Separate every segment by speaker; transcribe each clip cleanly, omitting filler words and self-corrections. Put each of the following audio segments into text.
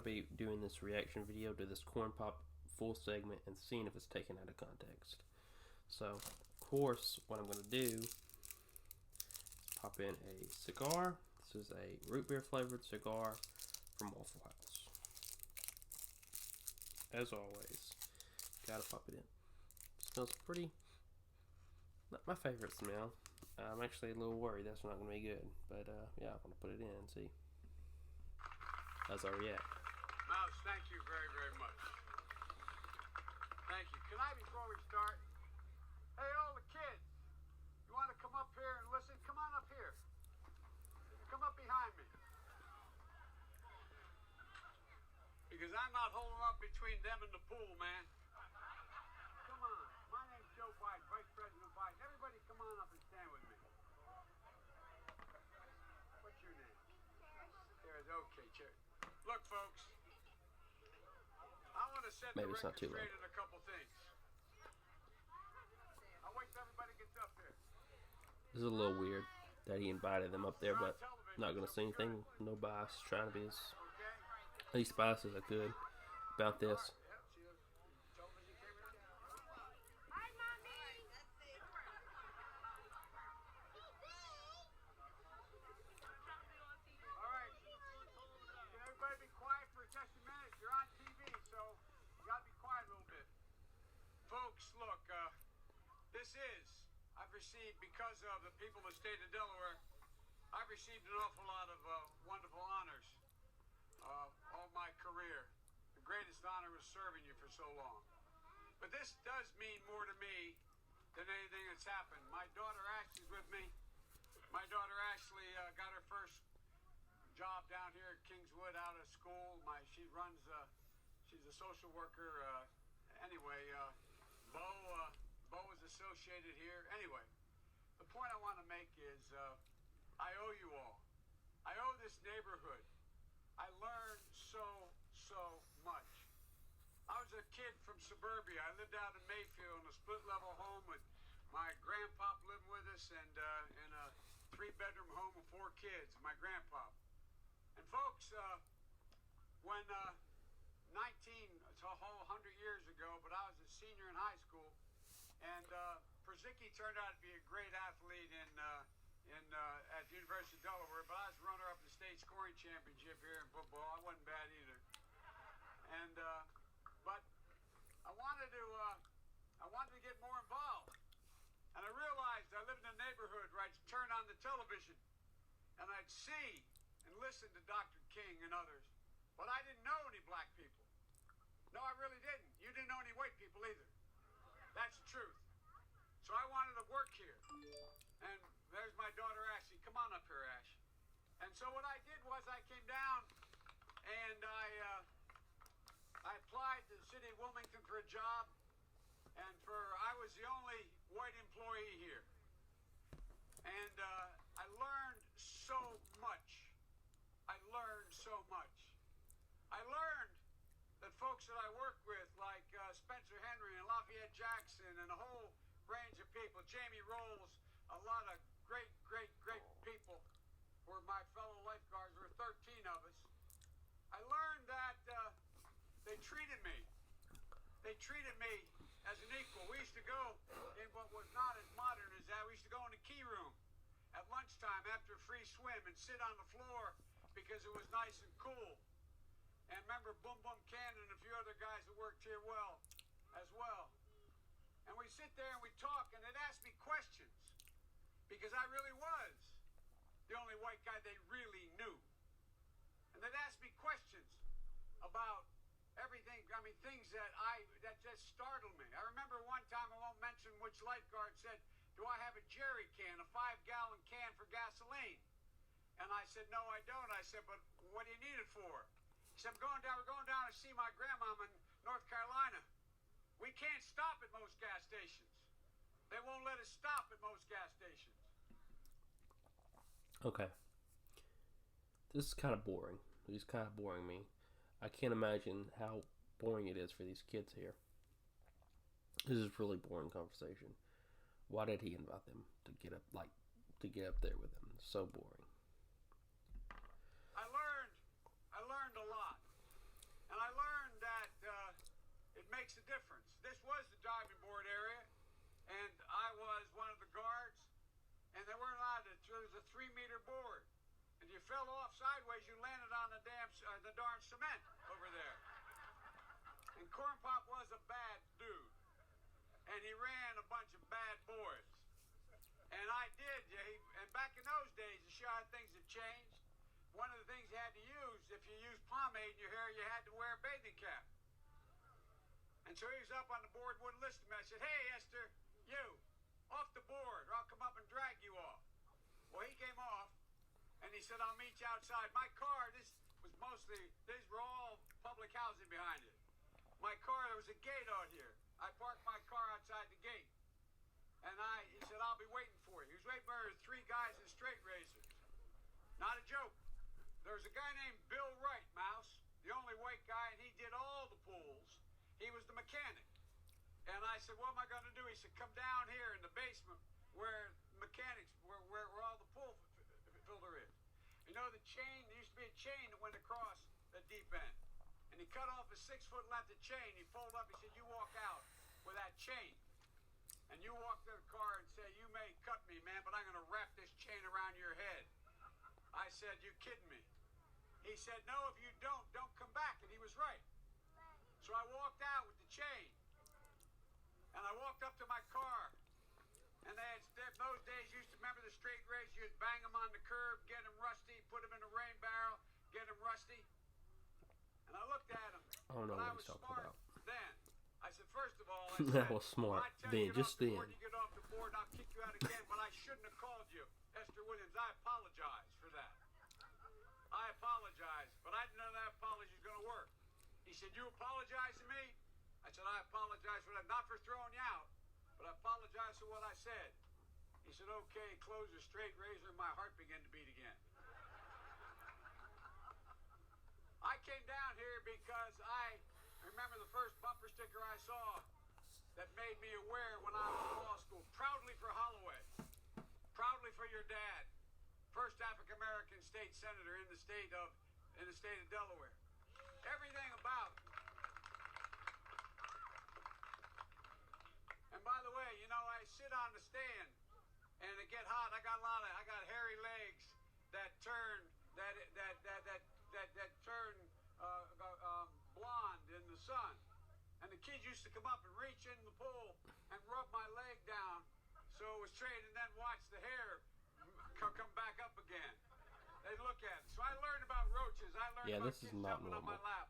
Speaker 1: to be doing this reaction video to this corn pop full segment and seeing if it's taken out of context. So, of course, what I'm going to do is pop in a cigar. This is a root beer flavored cigar from Waffle House. As always, gotta pop it in. Smells pretty. Not my favorite smell. I'm actually a little worried that's not going to be good. But yeah, I'm going to put it in and see as I react.
Speaker 2: Mouse, thank you very, very much. Thank you. Can I, before we start, hey, all the kids, you want to come up here and listen? Come on up here. Come up behind me. Because I'm not holding up between them and the pool, man. Come on. My name's Joe Biden, Vice President Biden. Everybody come on up and stand with me. What's your name? There's okay, Cherry. Look, folks. I want to set
Speaker 1: Maybe
Speaker 2: the
Speaker 1: it's not
Speaker 2: record
Speaker 1: too
Speaker 2: straight
Speaker 1: loud.
Speaker 2: in a couple things. I'll wait till everybody gets up here.
Speaker 1: This is a little weird that he invited them up there, but not going to say anything. No bias. Trying to be as least biased as I could about this.
Speaker 2: Folks, look, I've received, because of the people of the state of Delaware, I've received an awful lot of wonderful honors all my career. The greatest honor was serving you for so long. But this does mean more to me than anything that's happened. My daughter Ashley's with me. My daughter Ashley got her first job down here at Kingswood out of school. She runs, she's a social worker. Anyway, Bo is associated here. Anyway, the point I want to make is I owe you all. I owe this neighborhood. I learned so much. I was a kid from suburbia. I lived out in Mayfield in a split-level home with my grandpop living with us and in a 3-bedroom home with 4 kids, my grandpa. And folks, when it's a whole 100 years ago, but I was a senior in high school, and Przicki turned out to be a great athlete at the University of Delaware, but I was runner-up in the state scoring championship here in football. I wasn't bad either. And but I wanted to get more involved, and I realized I lived in a neighborhood where I'd turn on the television, and I'd see and listen to Dr. King and others, but I didn't know any black people. No, I really didn't. You didn't know any white people either. That's the truth. So I wanted to work here. And there's my daughter, Ashley. Come on up here, Ash. And so what I did was I came down and I applied to the city of Wilmington for a job. And I was the only white employee here. And I learned so much. I learned so much. I learned that folks that I work with, like Spencer Henry and Lafayette Jackson and a whole range of people, Jamie Rolls, a lot of great people were my fellow lifeguards. There were 13 of us. I learned that they treated me as an equal. We used to go in what was not as modern as that. We used to go in the key room at lunchtime after a free swim and sit on the floor because it was nice and cool. And remember Boom Boom Cannon and a few other guys that worked here as well. And we sit there and we talk, and they'd ask me questions because I really was the only white guy they really knew. And they'd ask me questions about everything. I mean, things that just startled me. I remember one time, I won't mention which lifeguard, said, "Do I have a jerry can, a 5-gallon can for gasoline?" And I said, "No, I don't." I said, "But what do you need it for?" He said, we're going down to see my grandmama in North Carolina. We can't stop at most gas stations. They won't let us stop at most gas stations.
Speaker 1: Okay. This is kind of boring. He's kind of boring me. I can't imagine how boring it is for these kids here. This is really boring conversation. Why did he invite them to get up there with him? So boring.
Speaker 2: I learned a lot. there's a 3-meter board. And you fell off sideways, you landed on the darn cement over there. And Corn Pop was a bad dude. And he ran a bunch of bad boards. And I did. And back in those days, to show how things have changed, one of the things you had to use, if you used pomade in your hair, you had to wear a bathing cap. And so he was up on the board, wouldn't listen to me. I said, hey, Esther, you, off the board, or I'll come up and drag you off. Well, he came off, and he said, I'll meet you outside. My car, these were all public housing behind it. My car, there was a gate out here. I parked my car outside the gate. And he said, I'll be waiting for you. He was waiting for 3 guys in straight razors. Not a joke. There was a guy named Bill Wright, Mouse, the only white guy, and he did all the pools. He was the mechanic. And I said, what am I going to do? He said, come down here in the basement where all the pool filter is. You know the chain, there used to be a chain that went across the deep end. And he cut off a 6-foot length of chain. He folded up, he said, you walk out with that chain. And you walk to the car and say, you may cut me, man, but I'm going to wrap this chain around your head. I said, you kidding me? He said, no, if you don't come back. And he was right. So I walked out with the chain. And I walked up to my car. And those days, you used to remember the straight razor. You'd bang them on the curb, get them rusty, put them in a rain barrel, get them rusty. And I looked at him.
Speaker 1: I don't know
Speaker 2: what
Speaker 1: he's talking about.
Speaker 2: Then. I said, first of all,
Speaker 1: That was smart. Then, just then.
Speaker 2: You get off the board, I'll kick you out again, but I shouldn't have called you Esther Williams. I apologize for that. I apologize, but I didn't know that apology was going to work. He said, you apologize to me? I said, I apologize for that, not for throwing you out, but I apologize for what I said. He said, okay, close the straight razor, and my heart began to beat again. I came down here because I remember the first bumper sticker I saw that made me aware when I was in law school. Proudly for Holloway. Proudly for your dad. First African-American state senator in the state of Delaware. Everything about. And by the way, you know, I sit on the stand and it get hot. I got hairy legs that turn blonde in the sun. And the kids used to come up and reach in the pool and rub my leg down so it was straight, and then watch the hair come back up again. They'd look at it. So I learned about roaches. I learned about kids jumping on my lap.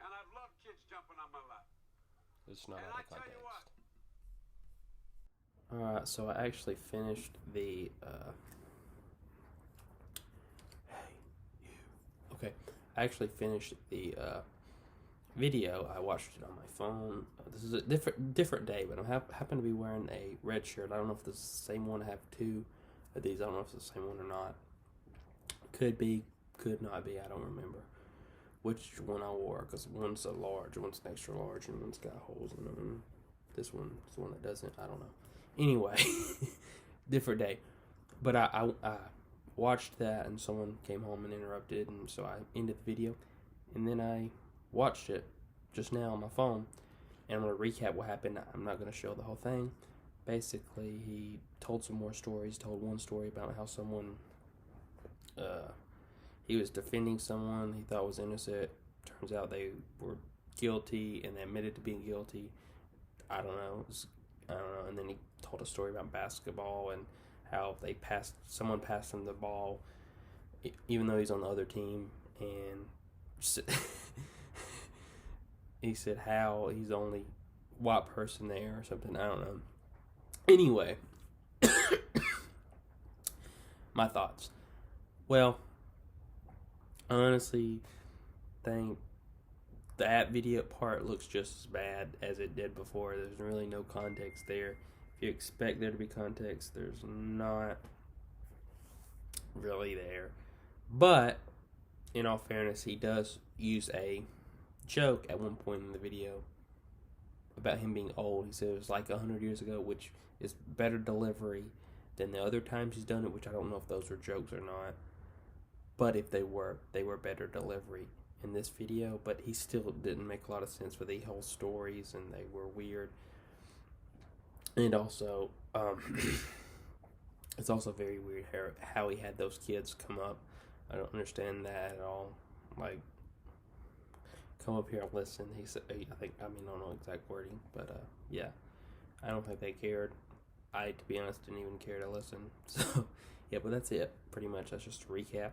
Speaker 2: And I've loved kids jumping on my lap.
Speaker 1: It's not
Speaker 2: and
Speaker 1: out
Speaker 2: I
Speaker 1: of
Speaker 2: tell you what.
Speaker 1: context. Alright, so I actually finished the I actually finished the video. I watched it on my phone. This is a different day, but I happen to be wearing a red shirt. I don't know if this is the same one. I have 2 of these. I don't know if it's the same one or not. Could be, could not be. I don't remember which one I wore, because one's a large, one's an extra large, and one's got holes in them. And this one is the one that doesn't. I don't know. Anyway, different day. But I watched that, and someone came home and interrupted, and so I ended the video. And then I watched it just now on my phone, and I'm going to recap what happened. I'm not going to show the whole thing. Basically, he told some more stories. Told one story about how someone, he was defending someone he thought was innocent. Turns out they were guilty, and they admitted to being guilty. I don't know. And then he told a story about basketball and how someone passed him the ball, even though he's on the other team, and he said how he's the only white person there or something. I don't know. Anyway, my thoughts. Well, I honestly think that video part looks just as bad as it did before. There's really no context there. If you expect there to be context, there's not really there. But, in all fairness, he does use a joke at one point in the video about him being old. He said it was like 100 years ago, which is better delivery than the other times he's done it, which I don't know if those were jokes or not. But if they were better delivery in this video. But he still didn't make a lot of sense with the whole stories, and they were weird. And also, It's also very weird how he had those kids come up. I don't understand that at all. Like, come up here and listen. He said, I don't know exact wording, but yeah, I don't think they cared. I, to be honest, didn't even care to listen. So, yeah, but that's it. Pretty much, that's just a recap.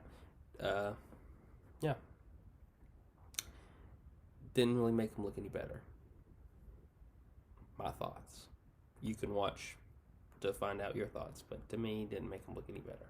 Speaker 1: Yeah. Didn't really make him look any better. My thoughts. You can watch to find out your thoughts, but to me, didn't make him look any better.